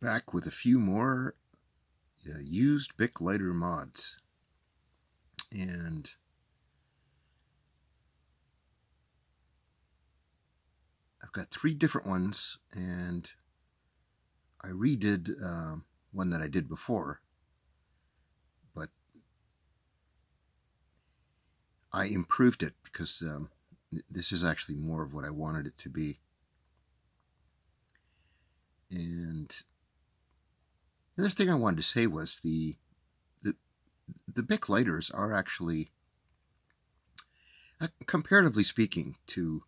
back with a few more used Bic lighter mods, and I've got 3 different ones, and I redid one that I did before, but I improved it because this is actually more of what I wanted it to be. And the other thing I wanted to say was the Bic lighters are actually, comparatively speaking to,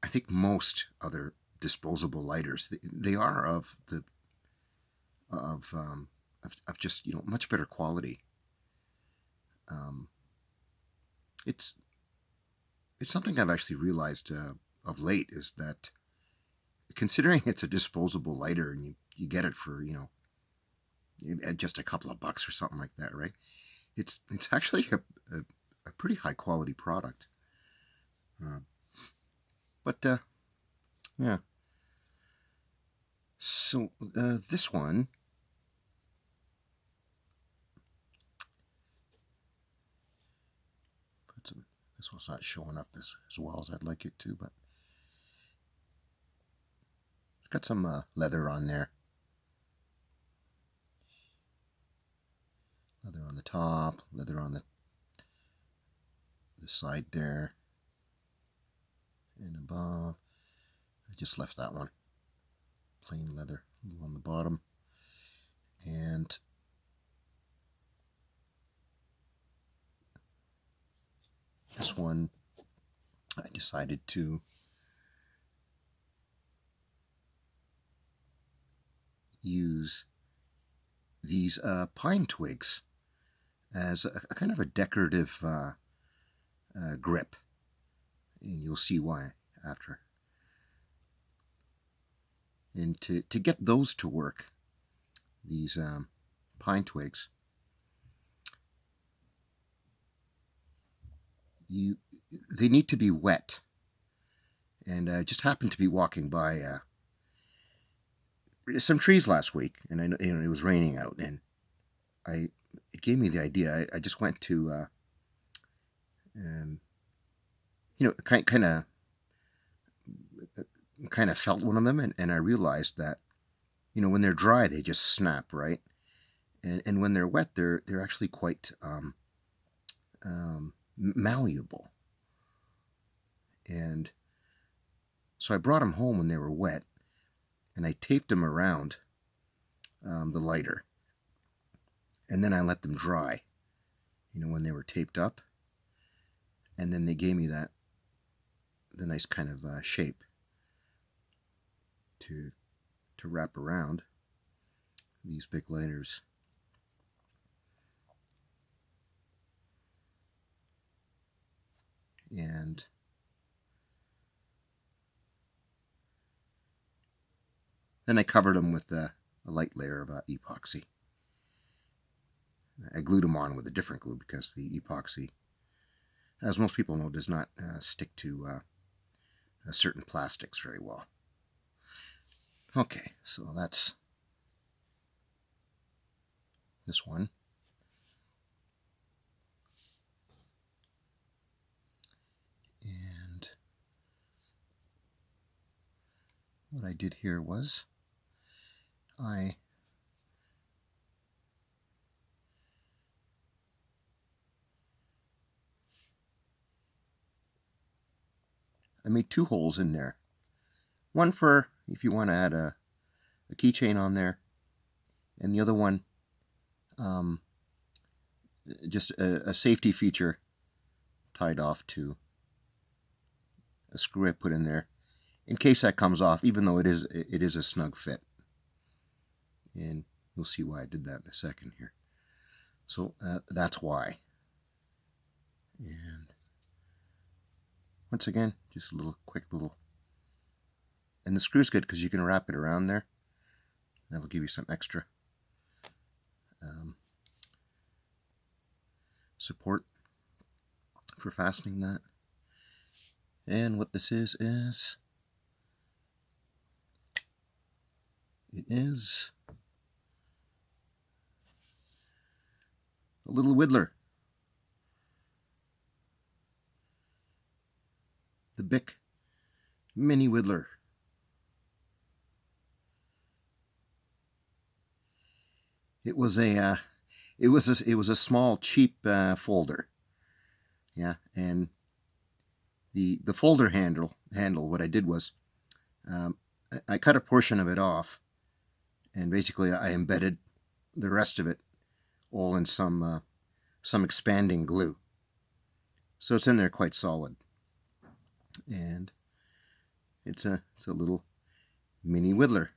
I think, most other disposable lighters, they are of just much better quality. It's something I've actually realized of late, is that considering it's a disposable lighter and you get it for at just a couple of bucks or something like that, right? It's actually a pretty high quality product. But yeah. So this one, this one's not showing up as well as I'd like it to, but it's got some leather on there. Leather on the top, leather on the side there, and above. I just left that one. Plain leather on the bottom. And this one, I decided to use these pine twigs as a kind of a decorative grip. And you'll see why after. And to get those to work, these pine twigs, they need to be wet. And I just happened to be walking by some trees last week, and I know it was raining out, and it gave me the idea. I just went to kind of felt one of them, and I realized that when they're dry they just snap, right? And when they're wet, they're actually quite malleable. And so I brought them home when they were wet, and I taped them around the lighter, and then I let them dry when they were taped up, and then they gave me the nice kind of shape to wrap around these big lighters. And then I covered them with a light layer of epoxy. I glued them on with a different glue because the epoxy, as most people know, does not stick to certain plastics very well. Okay, so that's this one. And what I did here was I made 2 holes in there. One for if you want to add a keychain on there, and the other one just a safety feature tied off to a screw I put in there in case that comes off, even though it is a snug fit. And you'll see why I did that in a second here. So that's why. And once again, just a quick little, and the screw's good because you can wrap it around there. That'll give you some extra support for fastening that. And what this is It is a little Wittler. The Bic Mini Wittler. It was a small cheap folder. Yeah, and the folder handle. What I did was I cut a portion of it off, and basically I embedded the rest of it all in some expanding glue. So it's in there quite solid, and it's a little mini Wittler.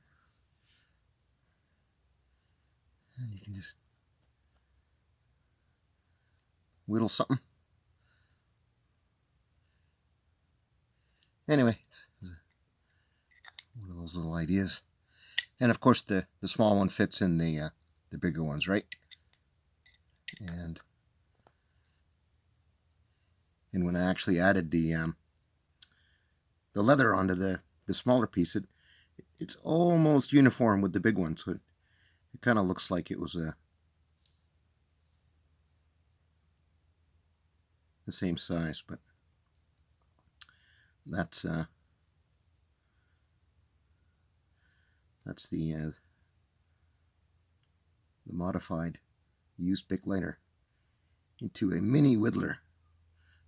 And you can just whittle something. Anyway, one of those little ideas. And of course the small one fits in the bigger ones, right? And when I actually added the leather onto the smaller piece, it's almost uniform with the big one, so it kind of looks like it was the same size. But that's the modified used Bic lighter into a mini Wittler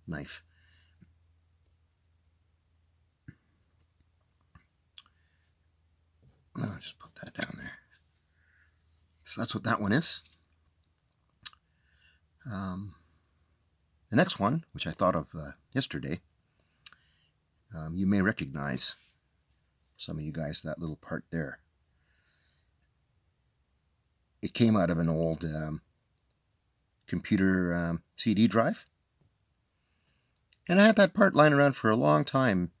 knife. I'll just put that down there. So that's what that one is. The next one, which I thought of yesterday, you may recognize, some of you guys, that little part there. It came out of an old computer CD drive. And I had that part lying around for a long time.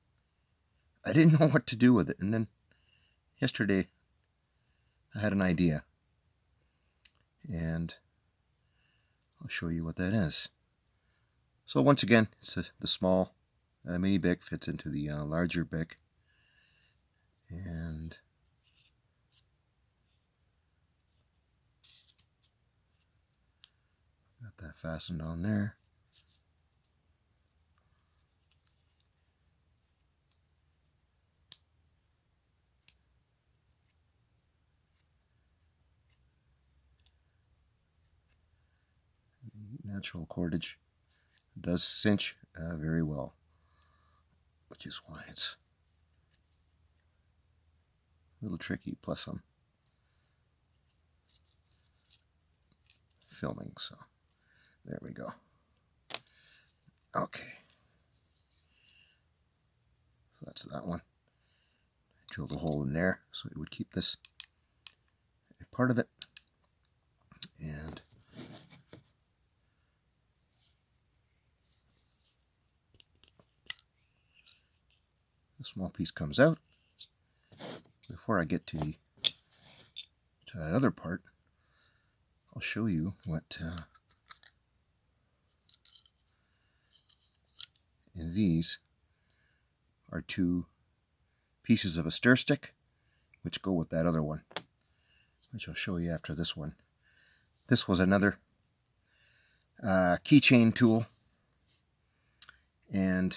I didn't know what to do with it. And then yesterday, I had an idea. And I'll show you what that is. So once again, it's the small mini Bic fits into the larger Bic. And got that fastened on there. Natural cordage does cinch very well, which is why it's a little tricky, plus I'm filming, so there we go. Okay, so that's that one. I drilled a hole in there so it would keep this a part of it, and the small piece comes out. Before I get to that other part, I'll show you what in these are two pieces of a stir stick, which go with that other one, which I'll show you after this one. This was another keychain tool, and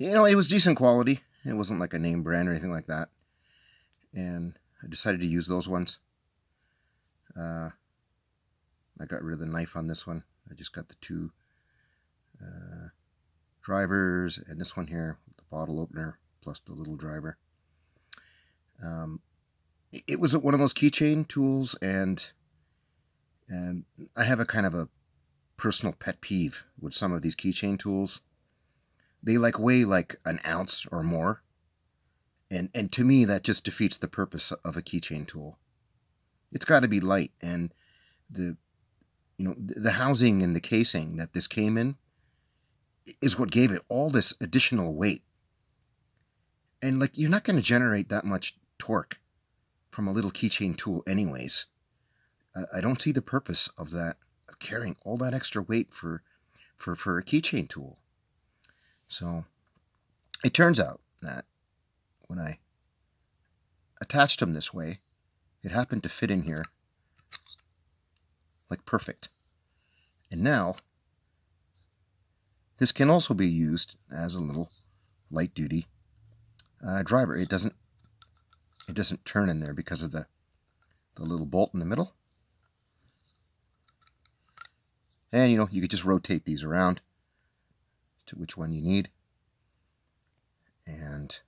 you know, it was decent quality. It wasn't like a name brand or anything like that. And I decided to use those ones. I got rid of the knife on this one. I just got the two drivers, and this one here, the bottle opener, plus the little driver. It was one of those keychain tools, and I have a kind of a personal pet peeve with some of these keychain tools. They weigh like an ounce or more, and to me that just defeats the purpose of a keychain tool. It's got to be light, and the housing and the casing that this came in is what gave it all this additional weight. And you're not going to generate that much torque from a little keychain tool anyways. I don't see the purpose of that, of carrying all that extra weight for a keychain tool. So it turns out that when I attached them this way, it happened to fit in here like perfect. And now this can also be used as a little light duty driver. It doesn't turn in there because of the little bolt in the middle. And you could just rotate these around to which one you need. And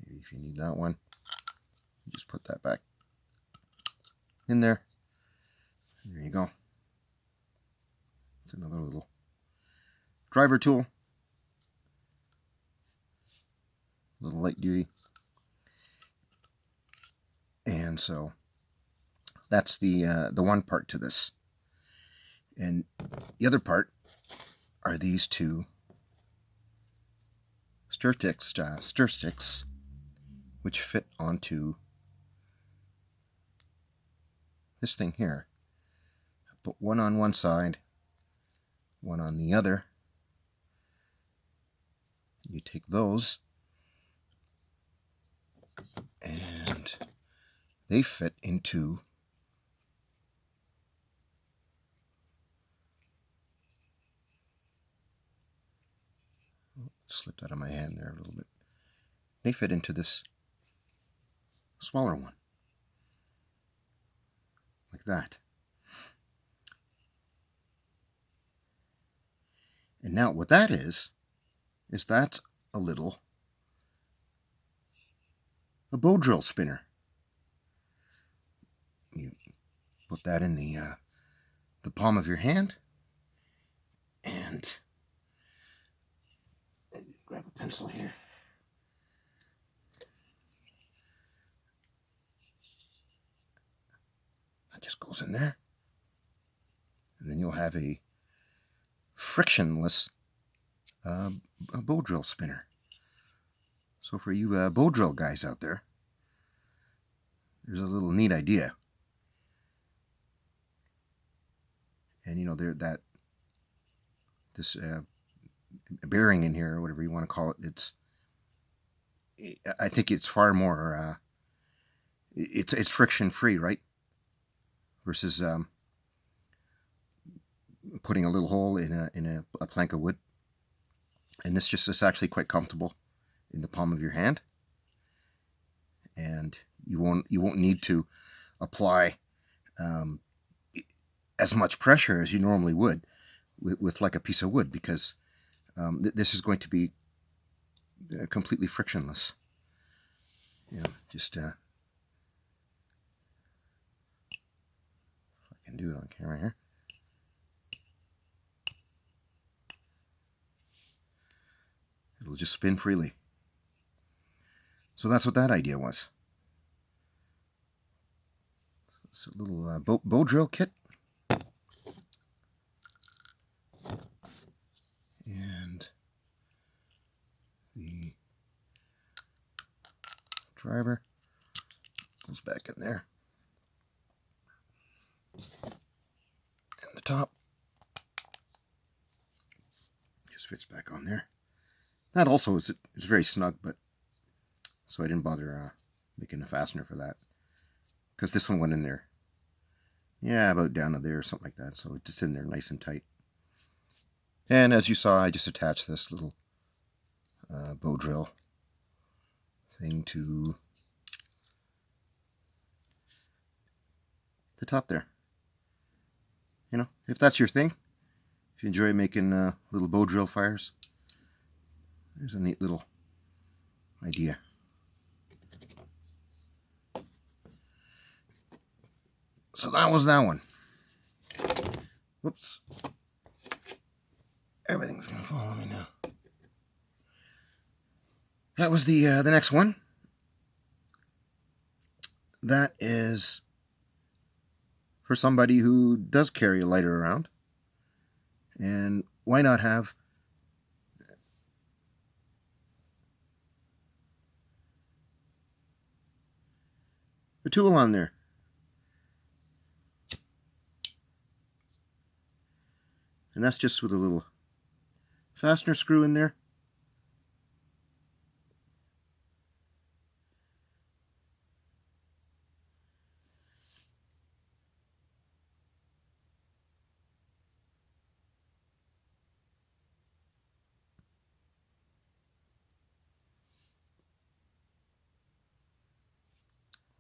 maybe if you need that one, you just put that back in there. And there you go. It's another little driver tool. A little light duty. And so that's the one part to this. And the other part are these two stir sticks, which fit onto this thing here. Put one on one side, one on the other. You take those, and they fit into slipped out of my hand there a little bit. They fit into this smaller one, like that. And now what that is that's a bow drill spinner. You put that in the palm of your hand, and grab a pencil here. That just goes in there, and then you'll have a frictionless bow drill spinner. So for you bow drill guys out there, there's a little neat idea. And this bearing in here, or whatever you want to call it, I think it's far more it's friction free, right? Versus putting a little hole in a plank of wood. And this just is actually quite comfortable in the palm of your hand, and you won't need to apply as much pressure as you normally would with like a piece of wood, because this is going to be completely frictionless. Just if I can do it on camera here. It'll just spin freely. So that's what that idea was. It's a little bow drill kit. And the driver goes back in there. And the top just fits back on there. That also is very snug, but so I didn't bother making a fastener for that, because this one went in there, about down to there or something like that. So it's just in there nice and tight. And as you saw, I just attached this little bow drill thing to the top there. If that's your thing, if you enjoy making little bow drill fires, there's a neat little idea. So that was that one. Whoops. Everything's going to fall on me now. That was the next one. That is for somebody who does carry a lighter around. And why not have a tool on there? And that's just with a little fastener screw in there.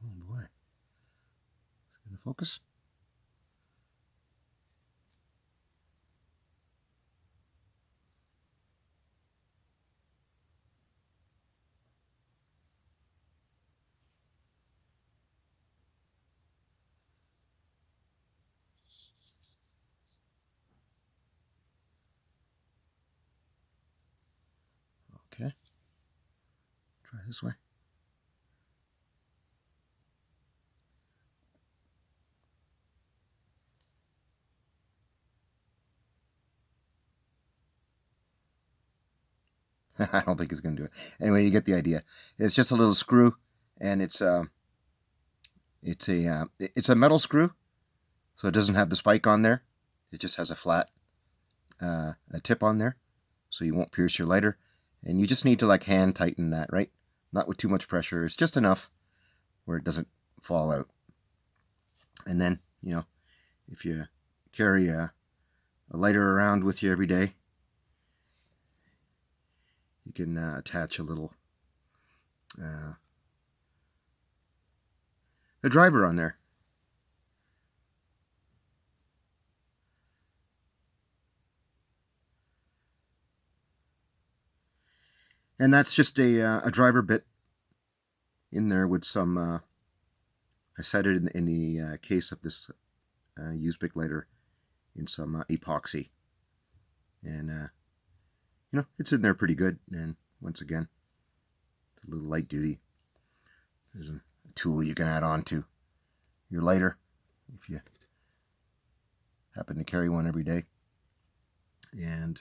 Oh boy. Is it going to focus? Okay. Try this way. I don't think it's going to do it. Anyway, you get the idea. It's just a little screw, and it's a metal screw, so it doesn't have the spike on there. It just has a flat a tip on there, so you won't pierce your lighter. And you just need to like hand tighten that, right? Not with too much pressure. It's just enough where it doesn't fall out. And then, you know, if you carry a lighter around with you every day, you can attach a little a driver on there. And that's just a driver bit in there with some, I set it in the case of this used big lighter in some epoxy. And, you know, it's in there pretty good. And once again, it's a little light duty. There's a tool you can add on to your lighter if you happen to carry one every day. And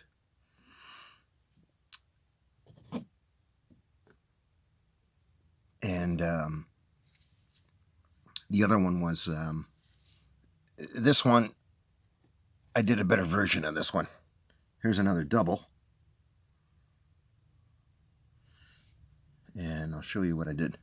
the other one was this one. I did a better version of this one. Here's another double, and I'll show you what I did.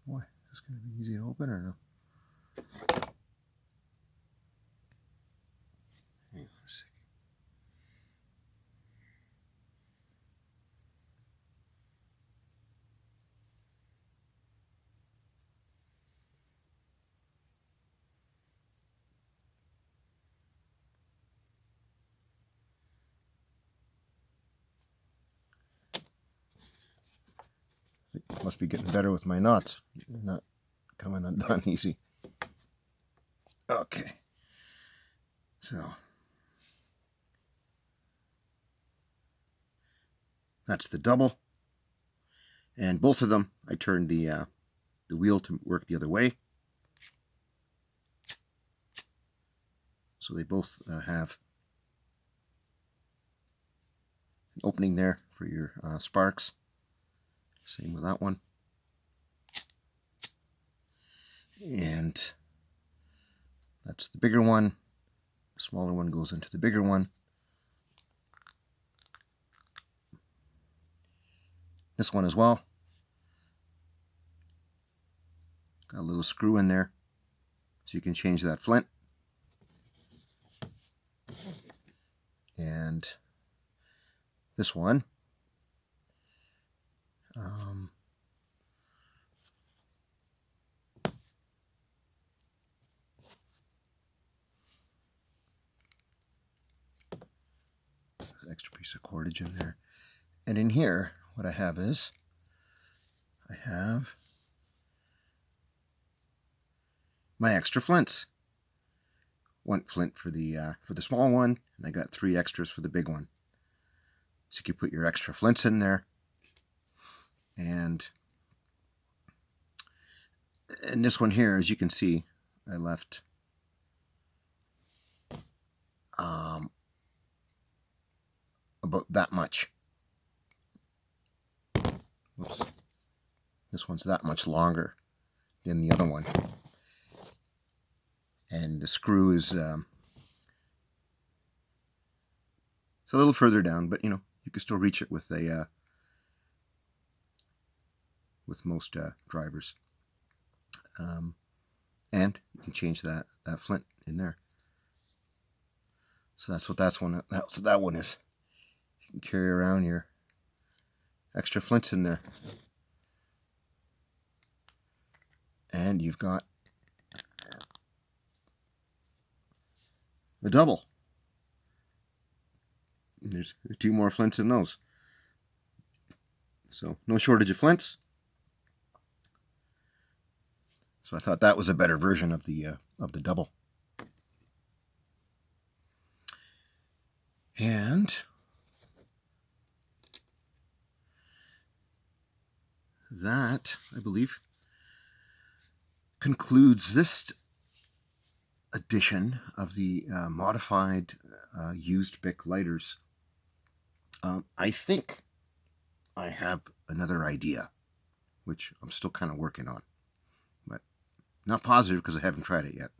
Boy, is this going to be easy to open or no? Hang on a second. It must be getting better with my knots. They're not coming undone easy. Okay. So that's the double. And both of them, I turned the wheel to work the other way. So they both have an opening there for your sparks. Same with that one. And that's the bigger one. The smaller one goes into the bigger one. This one as well. Got a little screw in there so you can change that flint. And this one, extra piece of cordage in there. And in here, what I have is, I have my extra flints. One flint for the small one, and I got 3 extras for the big one. So you can put your extra flints in there. And this one here, as you can see, I left about that much. Whoops. This one's that much longer than the other one. And the screw is it's a little further down, but you know, you can still reach it with a with most drivers. And you can change that flint in there. So that's what that's what that one is. You can carry around your extra flints in there. And you've got a double. And there's 2 more flints in those. So no shortage of flints. So I thought that was a better version of the double. And that, I believe, concludes this edition of the modified used Bic lighters. I think I have another idea, which I'm still kind of working on, but not positive because I haven't tried it yet.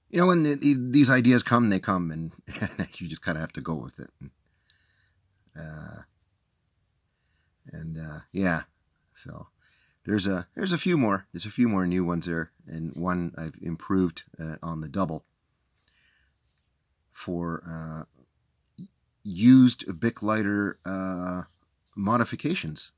You know, when these ideas come, they come, and you just kind of have to go with it. Yeah, so there's a few more. There's a few more new ones there, and one I've improved on the double for used Bic lighter modifications.